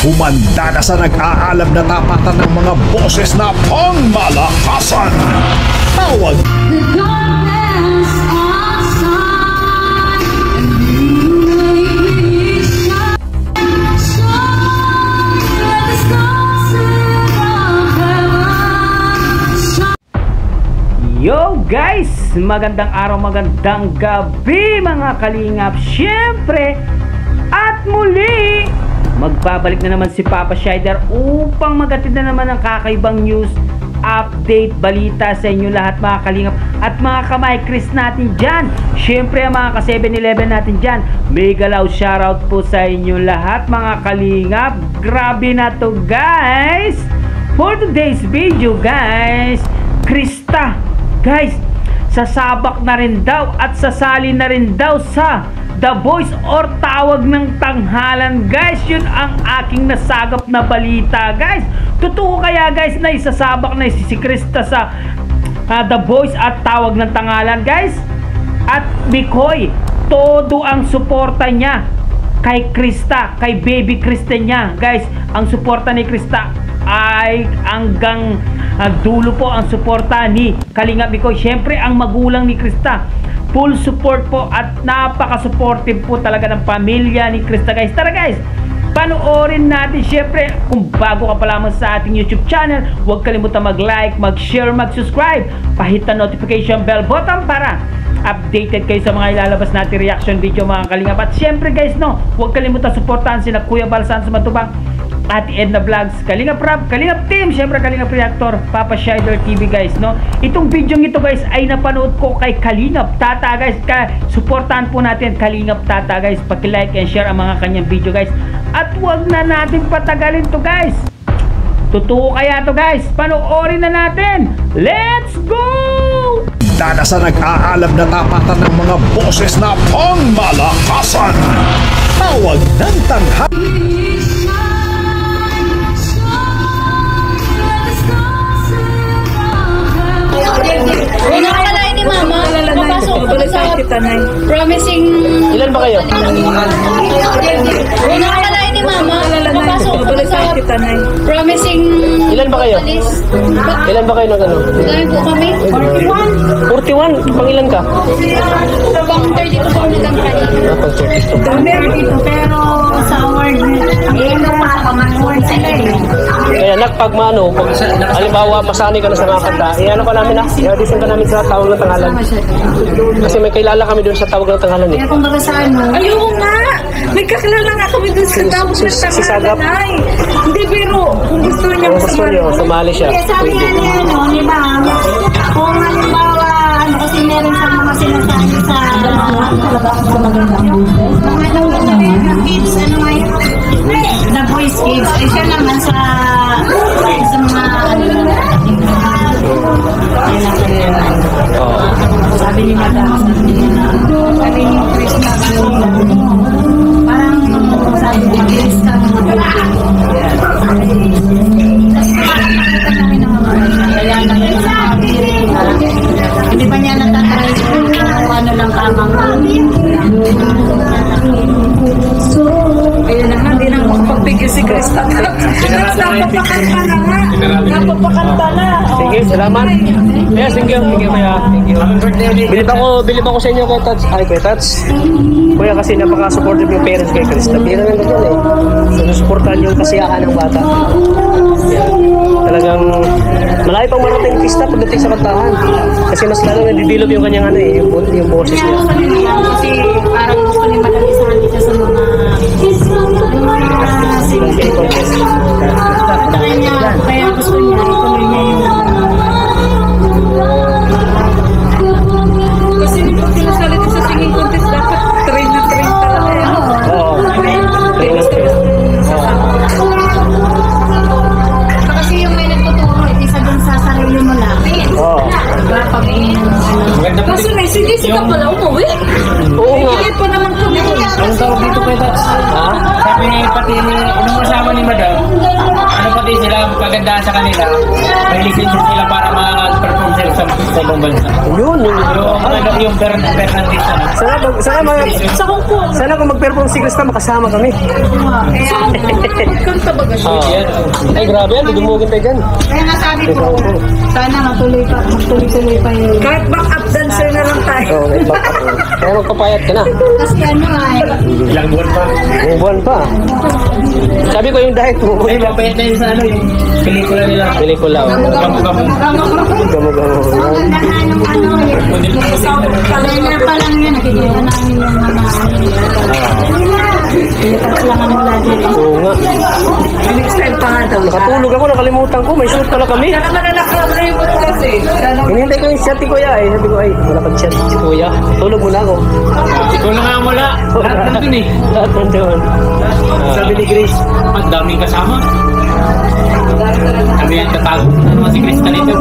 Humanda na sa nag-aalab na tapatan ng mga boses na pangmalakasan. Tawag! Yo guys! Magandang araw, magandang gabi mga kalingap. Siyempre, at muli, magbabalik na naman si Papa Shider upang magatid na naman ng kakaibang news, update, balita sa inyo lahat mga kalingap at mga kamay Chris natin dyan. Siyempre ang mga ka-7-Eleven natin dyan, mega loud shoutout po sa inyo lahat mga kalingap. Grabe na to guys. For today's video guys, Krista guys, sasabak na rin daw at sasali na rin daw sa The Voice or Tawag ng Tanghalan guys. Yun ang aking nasagap na balita guys. Totoo kaya guys na isasabak na si Krista sa The Voice at Tawag ng Tanghalan guys? At Mikoy, todo ang suporta niya kay Krista, kay baby Krista niya guys. Ang suporta ni Krista ay hanggang dulo po ang suporta ni Kalingap Mikoy. Siyempre ang magulang ni Krista, full support po at napaka-supportive po talaga ng pamilya ni Krista guys. Tara guys, panoorin natin. Siyempre kung bago ka pa lamang sa ating YouTube channel, huwag kalimutan mag-like, mag-share, mag-subscribe, pahit ang notification bell button para updated kayo sa mga ilalabas natin reaction video mga kalingap. At siyempre guys no, huwag kalimutan suportahan sina Kuya Balsan sa Matubang, Ate Edna Vlogs, Kalingap Rap, Kalingap Team, syempre Kalingap Reactor, Papa Shider TV guys no. Itong video ito guys ay napanood ko kay Kalingap Tata guys. Suportahan po natin Kalingap Tata guys, paki-like and share ang mga kanyang video guys. At wag na natin patagalin to guys. Totoo kaya to guys? Panoorin na natin. Let's go! Dana sa nag-aalab na tapatan ng mga boses na pangmalakasan. Tawag ng Tanghalan. Nakakalain ni Mama, papasok sa promising... Ilan ba kayo? Nakakalain ni Mama, papasok sa promising... Ilan ba kayo? Ilan ba kayo ng ano? Dami po kami. 41? 41? Pang ilan ka? Pang 32 po hanggang kanina. Dami dito pero sa award pang-award sila eh. Kaya pag maano, pag halimbawa masanay ka na sa mga kanta, ano ka namin na? I-audition ka namin sa Tawag ng Tanghalan. Kasi may kilala kami doon sa Tawag ng Tanghalan eh. Kaya kung baga sa ano? Ayoko nga! May kakilala nga kami doon sa Tawag ng Si Sagap. Tanghalan. Hindi pero kung gusto niya sumali siya. Kaya sabi nga niya ano, di ba? Kung halimbawa, ano kasi meron sa mga sinasabi sa mga kids, ano nga yun? The Voice Kids. Eh siya naman sa mga sabi ni Madam, sabi ni Chris na parang sabi ni Chris na hindi pa niya natatry kung ano lang kamang ayun na nga, di na magpagbigil si Krista. Napapakanta na nga. Napapakanta na. Sige, salamat. Yes, thank you. Thank you, Kuya. Thank you. Bilib ako sa inyo, Kuya Tats. Ay, Kuya Tats. Kuya, kasi napaka-supportive yung parents kay Krista. Bira na ganyan eh. Sinusuportahan yung kasiyahan ng bata. Yan. Talagang malayo pang marating Krista pagdating sa kantahan. Kasi mas lalo nadidevelop yung kanyang ano eh, yung boses niya. kasi parang gusto ni Madam isali siya sa mga singing contest. Kaya gusto niya ituloy niya yung Kasi hindi ko sinasalit sa singing contest, dapat train na train talaga yan. Oo. Train na train. kasi yung may nagtuturo, isa dun sa sarili mo lang. Oo. Diba? Pag Kasi may sige ka pala umuwi. Oo nga. Hindi pa naman kami. Ang tawag dito kay Tats? Ha? Sabi ni pati ni nung kasama ni Madam, ano pati sila kagandahan sa kanila, may lisensya sila para mag-perform sila sa ibang bansa. Yun. Yung Fernandista. Sana kung mag-perform si Krista, makasama kami. Kanta ba Ay, grabe yan. Dudumugin tayo dyan. Kaya nga sabi ko, sana magtuloy-tuloy pa yun. Kahit back-up dancer na lang tayo. Oo, may back up. Kaya magpapayat ka na. Kasi ano ay, Ilang buwan pa. May buwan pa. Sabi ko yung diet mo. Ay, mapayat na yun sa ano yung pelikula nila. Pelikula. Kamu-kamu. Gamo-gamo. ang ganda nga nung ano eh. Trailer pa lang yun, nakikita namin yung mga Pilipas lang ang mula dyan. Oo nga. Next time pa nga daw. Nakatulog ako, nakalimutan ko. May shoot pala kami. Kaya naman na nakablay mo kasi. Hinihintay ko yung chat ni Kuya eh. Sabi ko ay, wala pag chat si Kuya. Tulog muna ako. Ikaw na nga mula. Lahat nandun eh. Lahat nandun. Sabi ni Grace, Ang daming kasama. Sabi yung tatago. Ano naman si Krista nito?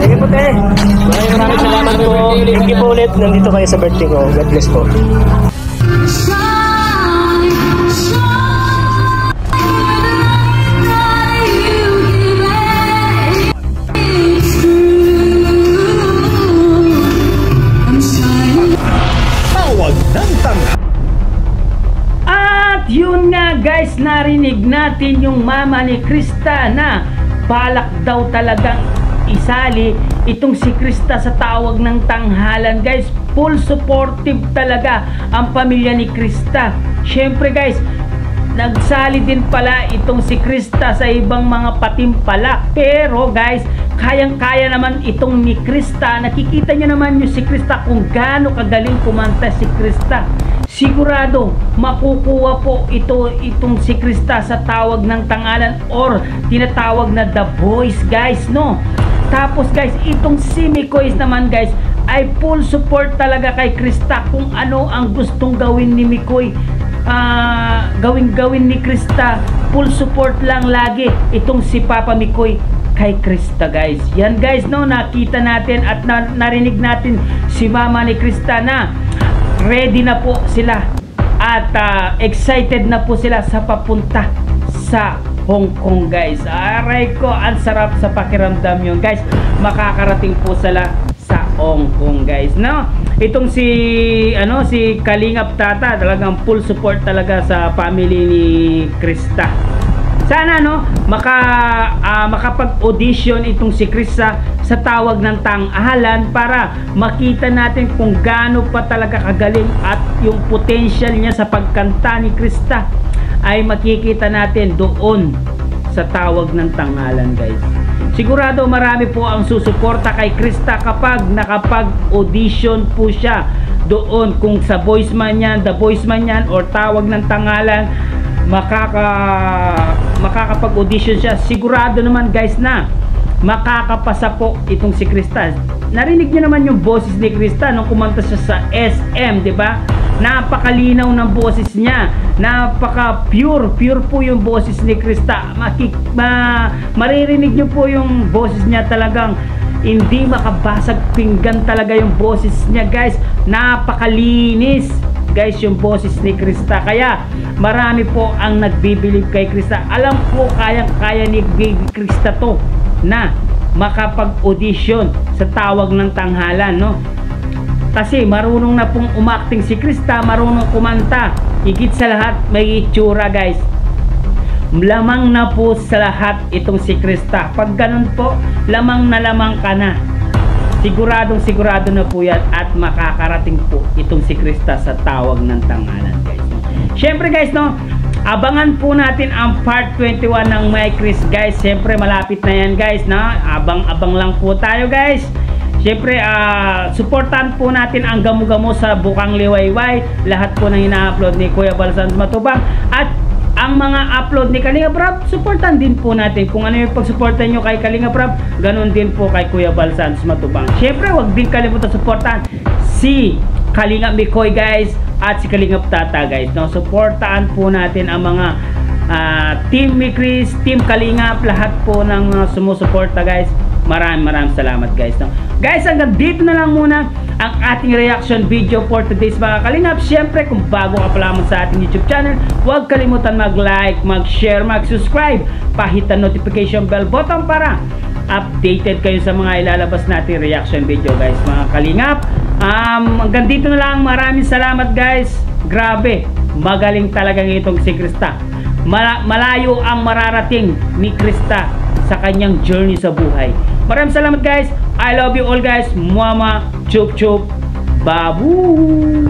sige po tayo. Maraming salamat po. Thank you po ulit. Nandito kayo sa birthday ko. God bless po. Tawag ng tanghali. At yun nga guys, narinig natin yung mama ni Krista na balak daw talagang isali itong si Krista sa tawag ng tanghalan guys. Full supportive talaga ang pamilya ni Krista. Syempre guys, nagsali din pala itong si Krista sa ibang mga patimpalak. Pero guys, kayang-kaya naman itong ni Krista. Nakikita nyo naman yung si Krista kung gaano kagaling kumanta si Krista. Sigurado makukuha po itong si Krista sa tawag ng tangalan or tinatawag na The Voice guys, no? Tapos guys, itong si Mikoy naman guys ay full support talaga kay Krista. Kung ano ang gustong gawin ni Mikoy, gawin ni Krista, full support lang lagi itong si Papa Mikoy kay Krista guys. Yan guys, no, nakita natin at narinig natin si mama ni Krista na ready na po sila at excited na po sila sa papunta sa Hong Kong guys. Aray ko, ang sarap sa pakiramdam yun guys. Makakarating po sila sa Hong Kong guys, no? Itong si Kalingap Tata talagang full support talaga sa family ni Krista. Sana no makapag-audition itong si Krista sa tawag ng tanghalan para makita natin kung gaano pa talaga kagaling at yung potential niya sa pagkanta ni Krista ay makikita natin doon sa tawag ng tanghalan guys. Sigurado marami po ang susuporta kay Krista kapag nakapag-audition po siya doon, kung sa voice man yan, The Voice man yan or tawag ng tanghalan, makakapag-audition siya. Sigurado naman guys na makakapasa po itong si Krista. Narinig niyo naman yung boses ni Krista nung kumanta siya sa SM, di ba? Napakalinaw ng boses niya, napaka-pure po yung boses ni Krista. Maririnig niyo po yung boses niya, talagang hindi makabasag pinggan talaga yung boses niya guys. Napakalinis guys yung boses ni Krista, kaya marami po ang nagbibilib kay Krista. Alam ko kayang-kaya ni Krista to na makapag-audition sa tawag ng tanghalan, no? Kasi marunong na pong umacting si Krista, marunong kumanta, higit sa lahat may itsura guys. Lamang na po sa lahat itong si Krista. Pag ganun po, lamang na lamang ka na. Sigurado na po yan at makakarating po itong si Krista sa tawag ng tanghalan guys. Syempre guys, no, abangan po natin ang part 21 ng My Chris guys. Syempre malapit na yan guys, na abang-abang lang po tayo guys. Syempre supportan po natin ang Gamo-Gamo sa Bukang Liwayway. Lahat po ng ina-upload ni Kuya Bal Sanz Matubang at ang mga upload ni Kalinga Prab, supportan din po natin. Kung ano yung pagsuportan nyo kay Kalinga Prab, ganun din po kay Kuya Bal Sanz Matubang. Syempre huwag din kalimutan supportan si Kalinga Mikoy guys at si Kalinga Tata guys, no? Supportaan po natin ang mga Team Mikris, Team Kalingap, lahat po ng sumusuporta guys. Maraming salamat guys, no? Guys, hanggang dito na lang muna ang ating reaction video for today's mga Kalingap. Syempre kung bago ka pa lamang sa ating YouTube channel, huwag kalimutan mag-like, mag-share, mag-subscribe, pahit ang notification bell button para updated kayo sa mga ilalabas natin reaction video guys mga Kalingap. Hanggang dito na lang, maraming salamat guys. Grabe, magaling talaga itong si Krista. Malayo ang mararating ni Krista sa kanyang journey sa buhay. Maraming salamat guys. I love you all guys. Mama, chup chup, babu.